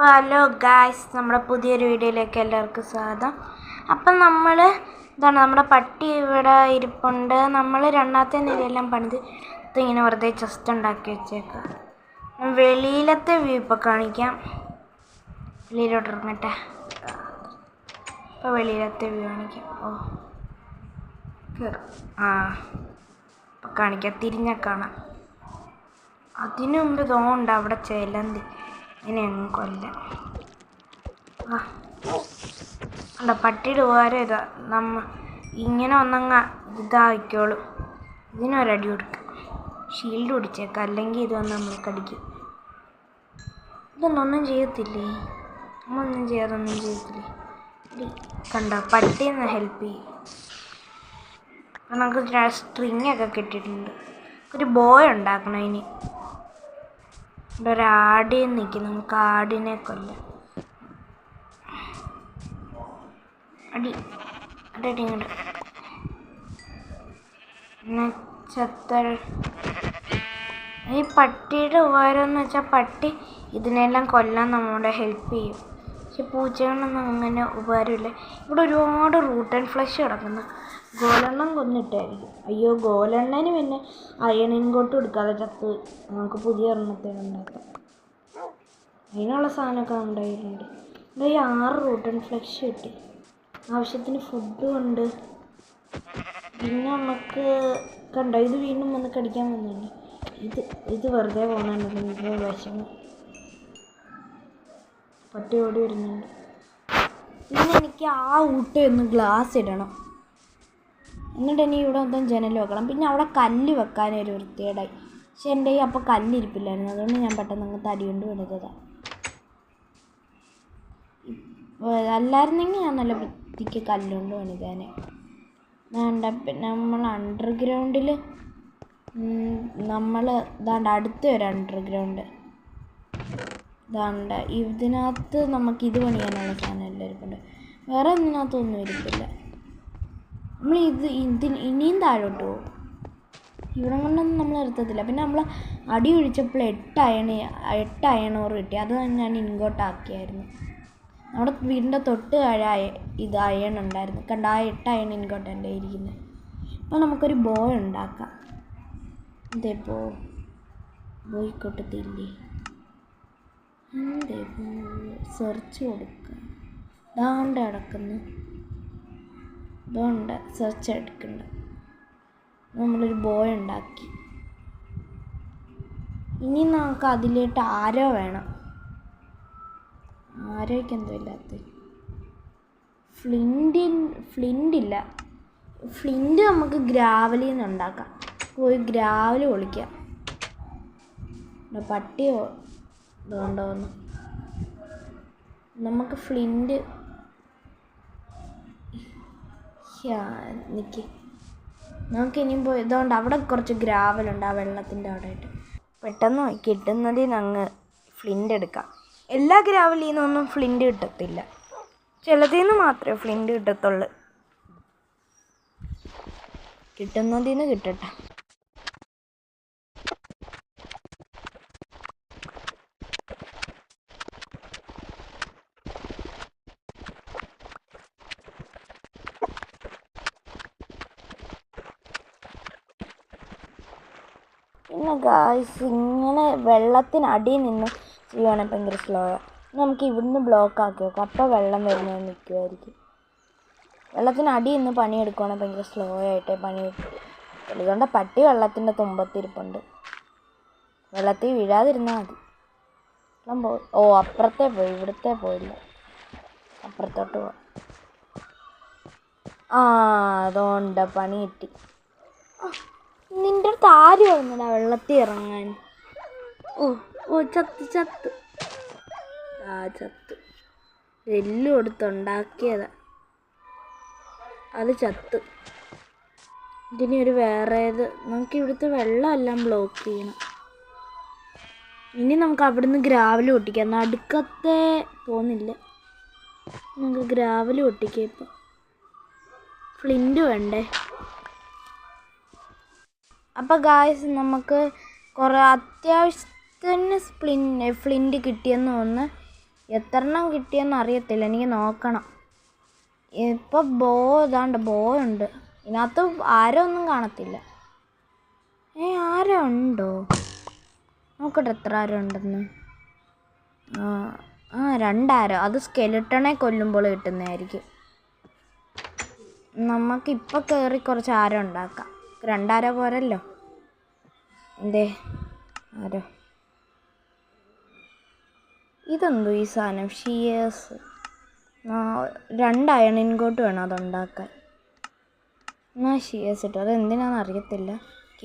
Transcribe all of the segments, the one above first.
Hello guys, നമ്മുടെ പുതിയൊരു വീഡിയോയിലേക്ക് എല്ലാവർക്കും സ്വാഗതം. അപ്പം നമ്മുടെ പട്ടി ഇവിടെ ഇരിപ്പുണ്ട്. നമ്മൾ രണ്ടാമത്തെ നിലയെല്ലാം പണിത് ഇങ്ങനെ വെറുതെ ചെസ്റ്റ് ഉണ്ടാക്കി വെച്ചേക്കാം. വെളിയിലത്തെ വ്യൂ ഇപ്പോൾ കാണിക്കാം. വെളിയിലോട്ട് ഇറങ്ങട്ടെ. ഇപ്പോൾ വെളിയിലത്തെ വ്യൂ കാണിക്കാം. ഇപ്പോൾ കാണിക്കാം, തിരിഞ്ഞാൽ കാണാം. അതിനു മുമ്പ് തോന്നുന്നുണ്ട് അവിടെ ചേലന്തി ഇങ്ങനെയങ്ങ് കൊല്ലാം. അല്ല, പട്ടിയുടെ ഉപകാരം ഇതാ, ഇങ്ങനെ ഒന്നങ്ങ് ഇതായിക്കോളും. ഇതിനൊരടി കൊടുക്കും, ഷീൽഡ് പിടിച്ചേക്കാം, അല്ലെങ്കിൽ ഇതൊന്നും നമ്മൾ കടിക്കും. ഇതൊന്നും ചെയ്യത്തില്ലേ, നമ്മളൊന്നും ചെയ്യാതൊന്നും ചെയ്യത്തില്ലേ. കണ്ടോ, പട്ടിന്ന് ഹെൽപ്പ് ചെയ്യും. അപ്പം നമുക്ക് സ്ട്രിങ് ഒക്കെ കിട്ടിയിട്ടുണ്ട്. ഒരു ബോയ് ഉണ്ടാക്കണം. ഇനി ഇവിടെ ഒരു ആടിയെ നിൽക്കും, നമുക്ക് ആടിനെ കൊല്ലാം. അടി ഇങ്ങോട്ട് ഈ പട്ടിയുടെ ഉപകാരം എന്ന് വെച്ചാൽ പട്ടി ഇതിനെല്ലാം കൊല്ലാൻ നമ്മളെ ഹെൽപ്പ് ചെയ്യും. പക്ഷെ പൂച്ചകളൊന്നും അങ്ങനെ ഉപകാരമില്ല. ഇവിടെ ഒരുപാട് റൂട്ട് ആൻഡ് ഫ്ലഷ് കിടക്കുന്നു. ഗോലെണ്ണം കൊന്നിട്ടായിരിക്കും. അയ്യോ, ഗോലെണ്ണന് പിന്നെ അയൺ ഇൻഗോട്ട് കൊടുക്കാതെ ചത്ത് നമുക്ക് പുതിയ എണ്ണത്തേന് ഉണ്ടാക്കാം. അതിനുള്ള സാധനമൊക്കെ നമ്മുടെ കയ്യിലുണ്ട്. ഇവിടെ ഈ 6 റൂട്ട് ആൻഡ് ഫ്ലഷ് കിട്ടി. ആവശ്യത്തിന് ഫുഡും ഉണ്ട്. പിന്നെ നമുക്ക് കണ്ടോ, ഇത് വീണ്ടും വന്ന് കടിക്കാൻ വന്നുണ്ട്. ഇത് വെറുതെ പോകുന്നുണ്ട്. വിഷമം, പട്ടി ഓടി വരുന്നുണ്ട്. പിന്നെ എനിക്ക് ആ ഊട്ടയൊന്ന് ഗ്ലാസ് ഇടണം. എന്നിട്ട് ഇനി ഇവിടെ മൊത്തം ജനൽ വെക്കണം. പിന്നെ അവിടെ കല്ല് വെക്കാനൊരു വൃത്തികേടായി. പക്ഷെ എൻ്റെ കയ്യിൽ അപ്പോൾ കല്ലിരിപ്പില്ലായിരുന്നു. അതുകൊണ്ട് ഞാൻ പെട്ടെന്ന് അങ്ങ് തടി കൊണ്ട് പണിതതാണ്. അല്ലായിരുന്നെങ്കിൽ ഞാൻ നല്ല വൃത്തിക്ക് കല്ലുകൊണ്ട് പണിതേനെ. നമ്മൾ അണ്ടർഗ്രൗണ്ടിൽ അടുത്ത ഒരു അണ്ടർഗ്രൗണ്ട് ഇതിനകത്ത് നമുക്ക് ഇത് പണിയാനുള്ള സാധനം എല്ലാവരും ഉണ്ട്. വേറെ ഒന്നിനകത്തൊന്നും ഇരിപ്പില്ല. നമ്മൾ ഇനിയും താഴോട്ട് പോകും. ഇവിടെ കൊണ്ടൊന്നും നമ്മൾ നിർത്തത്തില്ല. പിന്നെ നമ്മൾ അടി ഒഴിച്ചപ്പോൾ 8 അയണോർ കിട്ടി. അത് ഞാൻ ഇൻഗോട്ടാക്കിയായിരുന്നു. നമ്മുടെ വീടിൻ്റെ തൊട്ട് താഴെ ഇത് അയൺ ഉണ്ടായിരുന്നു. കണ്ട, ആ 8 അയൺ ഇൻഗോട്ട് എൻ്റെ ഇരിക്കുന്നത്. അപ്പോൾ നമുക്കൊരു ബോയ് ഉണ്ടാക്കാം. ബോയ് കൊട്ടത്തില്ലേ, സെർച്ച് കൊടുക്കുക. ഇതാണ്ട് കിടക്കുന്നു. ഇതുകൊണ്ട് സെർച്ച് എടുക്കണ്ട. നമ്മളൊരു ബോയ് ഉണ്ടാക്കി. ഇനി നമുക്ക് അതിലോട്ട് ആരോ വേണം. ആരോയ്ക്ക് എന്തോ ഇല്ലാത്ത ഫ്ലിൻ്റ് ഇല്ല. ഫ്ലിൻ്റ് നമുക്ക് ഗ്രാവലിൽ നിന്ന് ഉണ്ടാക്കാം. പോയി ഗ്രാവൽ പൊളിക്കാം. പട്ടിയോ ഇതുകൊണ്ടോന്ന് നമുക്ക് ഫ്ലിൻ്റ് നമുക്ക് ഇനിയും പോയി ഇതുകൊണ്ട് അവിടെ കുറച്ച് ഗ്രാവലുണ്ട്. ആ വെള്ളത്തിൻ്റെ അവിടെ ആയിട്ട് പെട്ടെന്ന് കിട്ടുന്നതിന് അങ്ങ് ഫ്ലിൻ്റ് എടുക്കാം. എല്ലാ ഗ്രാവലിൽ നിന്നൊന്നും ഫ്ലിൻ്റ് കിട്ടത്തില്ല. ചിലതിൽ നിന്ന് മാത്രമേ ഫ്ലിൻ്റ് കിട്ടത്തുള്ളൂ. കിട്ടുന്നതിന് കിട്ടട്ടെ. പിന്നെ ഗായ്സ്, ഇങ്ങനെ വെള്ളത്തിനടിയിൽ നിന്ന് ചെയ്യുവാണെങ്കിൽ ഭയങ്കര സ്ലോ ആണ്. നമുക്ക് ഇവിടുന്ന് ബ്ലോക്ക് ആക്കി വെക്കാം. അപ്പോൾ വെള്ളം വരുന്നത് നിൽക്കുമായിരിക്കും. വെള്ളത്തിനടിയിൽ നിന്ന് പണിയെടുക്കുവാണെങ്കിൽ ഭയങ്കര സ്ലോ ആയിട്ടേ പണി കിട്ടും. അതുകൊണ്ട് പട്ടി വെള്ളത്തിൻ്റെ തുമ്പത്തിരിപ്പുണ്ട്. വെള്ളത്തിൽ വീഴാതിരുന്നാൽ മതി. വെള്ളം പോയി. അപ്പുറത്തെ പോയി, ഇവിടുത്തെ പോയില്ല. അപ്പുറത്തോട്ട് പോവാം. അതുകൊണ്ട് പണി കിട്ടി. നിൻ്റെ അടുത്ത് ആര് വന്നടാ വെള്ളത്തിൽ ഇറങ്ങാൻ? ചത്ത് എല്ലും എടുത്തുണ്ടാക്കിയതാ, അത് ചത്ത്. ഇതിനി ഒരു നമുക്ക് ഇവിടുത്തെ വെള്ളമെല്ലാം ബ്ലോക്ക് ചെയ്യണം. ഇനി നമുക്ക് അവിടുന്ന് ഗ്രാവൽ പൊട്ടിക്കാം. നടുക്കത്തെ പോകുന്നില്ല. നമുക്ക് ഗ്രാവൽ പൊട്ടിക്കാം. ഇപ്പം ഫ്ലിൻ്റ് വേണ്ടേ? അപ്പോൾ ഗായ്സ്, നമുക്ക് കുറേ അത്യാവശ്യത്തിന് ഫ്ലിൻ്റ് കിട്ടിയെന്ന് തോന്നുന്നു. എത്രണ്ണം കിട്ടിയെന്ന് അറിയത്തില്ല, എനിക്ക് നോക്കണം. ഇപ്പം ബോ ഉണ്ട്. ഇതിനകത്ത് ആരോ ഒന്നും കാണത്തില്ല. ആരോ ഉണ്ടോ നോക്കട്ടെ, എത്ര ആരോ ഉണ്ടെന്ന്. 2 ആരോ. അത് സ്കെലിട്ടണെ കൊല്ലുമ്പോൾ കിട്ടുന്നതായിരിക്കും. നമുക്കിപ്പോൾ കയറി കുറച്ച് ആരോ ഉണ്ടാക്കാം. 2 ആരോ പോരല്ലോ. ആരോ ഇതെന്തോ ഈ സാധനം ഷിയേഴ്സ്. 2 അയൺ ഇൻഗോട്ട് വേണം അതുണ്ടാക്കാൻ. ഷിയേഴ്സ് ഇട്ടു. അതെന്തിനാണെന്ന് അറിയത്തില്ല.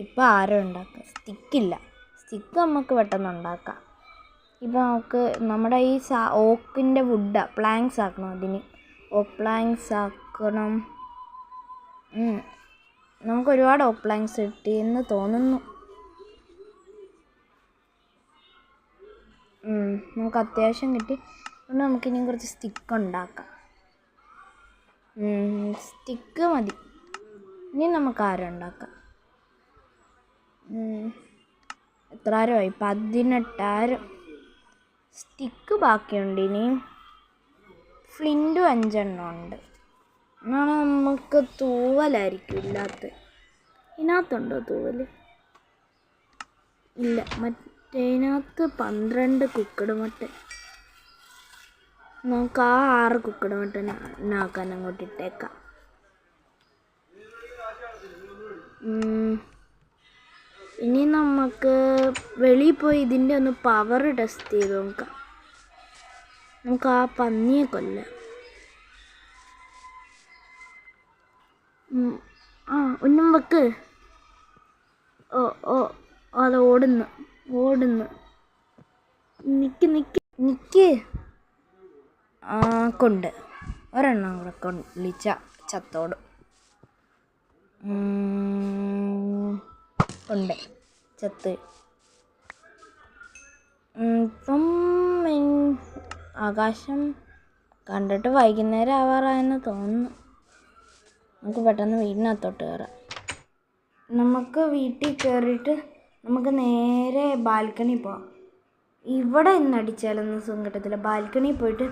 ഇപ്പം ആരോ ഉണ്ടാക്കാം. സ്റ്റിക്ക് നമുക്ക് പെട്ടെന്ന് ഉണ്ടാക്കാം. ഇപ്പം നമുക്ക് നമ്മുടെ ഈ ഓക്കിൻ്റെ വുഡാണ്, പ്ലാങ്ക്സ് ആക്കണം. അതിന് ഓക്ക് പ്ലാങ്ക്സ് ആക്കണം. നമുക്ക് ഒരുപാട് ഓക്ക് പ്ലാങ്ക്സ് കിട്ടിയെന്ന് തോന്നുന്നു. നമുക്ക് അത്യാവശ്യം കിട്ടി. അതുകൊണ്ട് നമുക്കിനി കുറച്ച് സ്റ്റിക്ക് ഉണ്ടാക്കാം. സ്റ്റിക്ക് മതി. ഇനി നമുക്ക് ആരോ ഉണ്ടാക്കാം. എത്ര ആരമായി? 18 ആരോ. സ്റ്റിക്ക് ബാക്കിയുണ്ട്. ഇനി ഫ്ലിൻറ്റും 5 എണ്ണം ഉണ്ട്. എന്നാണ് നമുക്ക് തൂവലായിരിക്കും ഇല്ലാത്ത. ഇതിനകത്തുണ്ടോ തൂവൽ? ഇല്ല. മറ്റേതിനകത്ത് 12 കുക്കഡ് മട്ടൻ. നമുക്ക് 6 കുക്കഡ് മട്ടനാക്കാൻ അങ്ങോട്ട് ഇട്ടേക്കാം. ഇനി നമുക്ക് വെളിയിൽ പോയി ഇതിൻ്റെ ഒന്ന് പവർ ടെസ്റ്റ് ചെയ്ത് നോക്കാം. നമുക്ക് ആ പന്നിയെ കൊല്ലാം. ഒന്നും വെക്ക്. അത് ഓടുന്നു. നിക്ക്. കൊണ്ട് ഒരെണ്ണം കൂടെ കൊള്ളിച്ച ചത്തോടും. ഉണ്ട് ചത്ത്. ഇപ്പം ആകാശം കണ്ടിട്ട് വൈകുന്നേരം ആവാറായെന്ന് തോന്നുന്നു. നമുക്ക് പെട്ടെന്ന് വീടിനകത്തോട്ട് കയറാം. നമുക്ക് വീട്ടിൽ കയറിയിട്ട് നമുക്ക് നേരെ ബാൽക്കണി പോവാം. ഇവിടെ ഇന്ന് അടിച്ചാലൊന്നും സുഖം കിട്ടത്തില്ല. ബാൽക്കണി പോയിട്ട്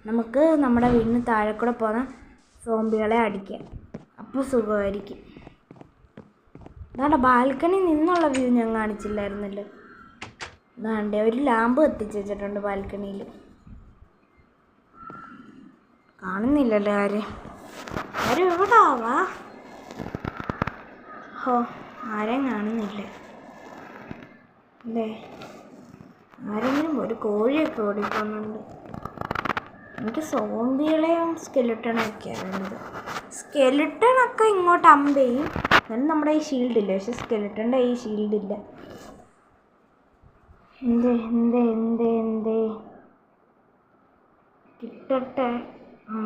നമുക്ക് നമ്മുടെ വീടിന് താഴെ കൂടെ പോകുന്ന സോംബികളെ അടിക്കാം. അപ്പോൾ സുഖമായിരിക്കും. അതാണ്ട് ബാൽക്കണി നിന്നുള്ള വ്യൂ ഞാൻ കാണിച്ചില്ലായിരുന്നല്ലോ. അതാണ്ട് ഒരു ലാമ്പ് കത്തിച്ച് വെച്ചിട്ടുണ്ട് ബാൽക്കണിയിൽ. കാണുന്നില്ലല്ലോ ആരും എവിടെ ആവാ? ആരെയും കാണുന്നില്ല. ആരെങ്കിലും ഒരു കോഴിയൊക്കെ ഓടിക്കുന്നുണ്ട്. എനിക്ക് സോംബികളെയും സ്കെലിട്ടണൊക്കെയാണ് വേണ്ടത്. സ്കെലിട്ടണൊക്കെ ഇങ്ങോട്ട് അമ്പ് ചെയ്യും. എന്നാലും നമ്മുടെ ഈ ഷീൽഡില്ല. പക്ഷെ സ്കെലിട്ടൻ്റെ ഈ ഷീൽഡില്ല. എന്തേ കിട്ടട്ടെ.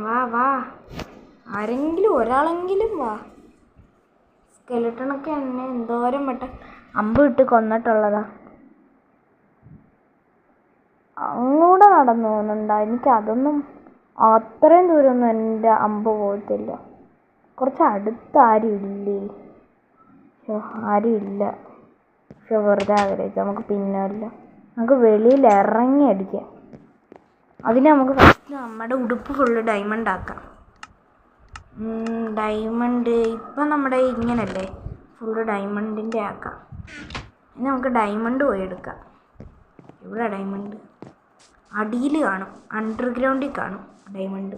വാ ആരെങ്കിലും ഒരാളെങ്കിലും വാ. സ്കെലിട്ടണൊക്കെ എന്നെ എന്തോരം വട്ടം അമ്പ് ഇട്ട് കൊന്നിട്ടുള്ളതാ. അങ്ങോട്ട് നടന്നു പോകുന്നുണ്ടാ. എനിക്കതൊന്നും അത്രയും ദൂരമൊന്നും എൻ്റെ അമ്പ് പോകത്തില്ല. കുറച്ച് അടുത്ത് ആരുമില്ല. പക്ഷെ വെറുതെ ആഗ്രഹിച്ചു. നമുക്ക് പിന്നല്ല, നമുക്ക് വെളിയിൽ ഇറങ്ങി അടിക്കാം. അതിന് നമുക്ക് ഫസ്റ്റ് നമ്മുടെ ഉടുപ്പ് ഫുള്ള് ഡയമണ്ട് ആക്കാം. ഡയമണ്ട് ഇപ്പം നമ്മുടെ ഇങ്ങനല്ലേ, ഫുള്ള് ഡയമണ്ടിൻ്റെ ആക്കാം. ഇനി നമുക്ക് ഡയമണ്ട് പോയി എടുക്കാം. ഇവിടെ ഡയമണ്ട് അടിയിൽ കാണും, അണ്ടർഗ്രൗണ്ടിൽ കാണും ഡയമണ്ട്.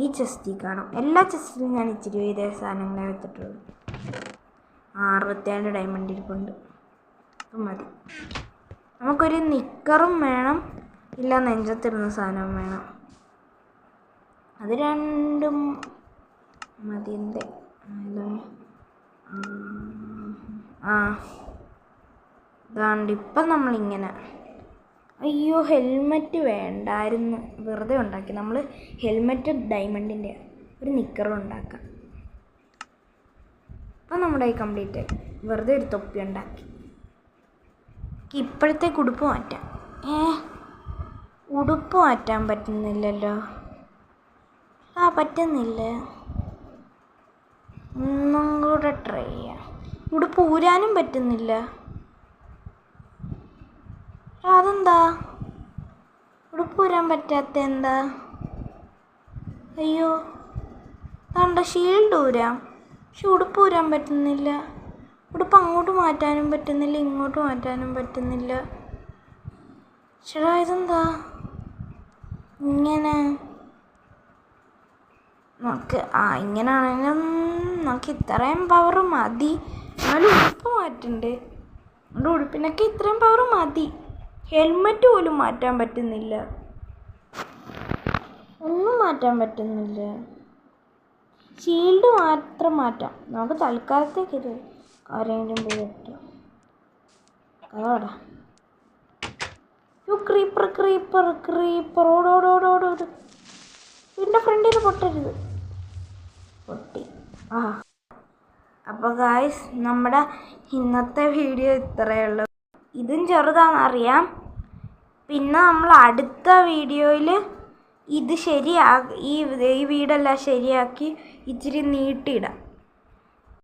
ഈ ചെസ്റ്റിൽ കാണും. എല്ലാ ചെസ്റ്റിലും ഞാൻ ഇച്ചിരി ഇതേ സാധനങ്ങളെ വെച്ചിട്ടുള്ളൂ. 67 ഡയമണ്ട് ഇരിപ്പുണ്ട്. അത് മതി. നമുക്കൊരു നിക്കറും വേണം, ഇല്ല നെഞ്ചത്തിരുന്ന സാധനവും വേണം. അത് രണ്ടും മതി. ഇതാണ്ട് ഇപ്പം നമ്മളിങ്ങനെ. അയ്യോ, ഹെൽമെറ്റ് വേണ്ടായിരുന്നു, വെറുതെ ഉണ്ടാക്കി. നമ്മൾ ഹെൽമെറ്റ് ഡയമണ്ടിൻ്റെ ഒരു നിക്കറും ഉണ്ടാക്കാം. അപ്പം നമ്മുടെ ഈ കംപ്ലീറ്റ് വെറുതെ ഒരു തൊപ്പി ഉണ്ടാക്കി. ഇപ്പോഴത്തേക്ക് ഉടുപ്പ് മാറ്റാം. ഉടുപ്പ് മാറ്റാൻ പറ്റുന്നില്ലല്ലോ. പറ്റുന്നില്ല. ഒന്നും കൂടെ ട്രൈ ചെയ്യാം. ഉടുപ്പ് ഊരാനും പറ്റുന്നില്ല. അതെന്താ? ഉടുപ്പ് ഊരാൻ പറ്റാത്ത എന്താ? അയ്യോ കണ്ട ഷീൽഡ് ഊരാം, പക്ഷെ ഉടുപ്പ് ഊരാൻ പറ്റുന്നില്ല. ഉടുപ്പ് അങ്ങോട്ട് മാറ്റാനും പറ്റുന്നില്ല, ഇങ്ങോട്ട് മാറ്റാനും പറ്റുന്നില്ല. ചേട്ടാ ഇതെന്താ ഇങ്ങനെ? നമുക്ക് ഇങ്ങനെയാണെങ്കിലും നമുക്ക് ഇത്രയും പവർ മതി. എന്നാലും ഉടുപ്പ് മാറ്റണ്ടേ? നമ്മുടെ ഉടുപ്പിനൊക്കെ ഇത്രയും പവർ മതി. ഹെൽമെറ്റ് പോലും മാറ്റാൻ പറ്റുന്നില്ല, ഒന്നും മാറ്റാൻ പറ്റുന്നില്ല. ഷീൽഡ് മാത്രം മാറ്റാം നമുക്ക് തൽക്കാലത്തേക്ക്. ഇത് ആരെങ്കിലും പോയിട്ട് അതോടാ ക്രീപ്പർ ക്രീപ്പർ ക്രീപ്പർ ഓടോടോടോടോട്. ഇതിൻ്റെ ഫ്രണ്ടിൽ നിന്ന് പൊട്ടരുത്. പൊട്ടി. അപ്പോൾ ഗായ്സ് നമ്മുടെ ഇന്നത്തെ വീഡിയോ ഇത്രയേ ഉള്ളൂ. ഇതും ചെറുതാണെന്നറിയാം. പിന്നെ നമ്മൾ അടുത്ത വീഡിയോയിൽ ഇത് ഈ വീടെല്ലാം ശരിയാക്കി ഇച്ചിരി നീട്ടിയിടാം.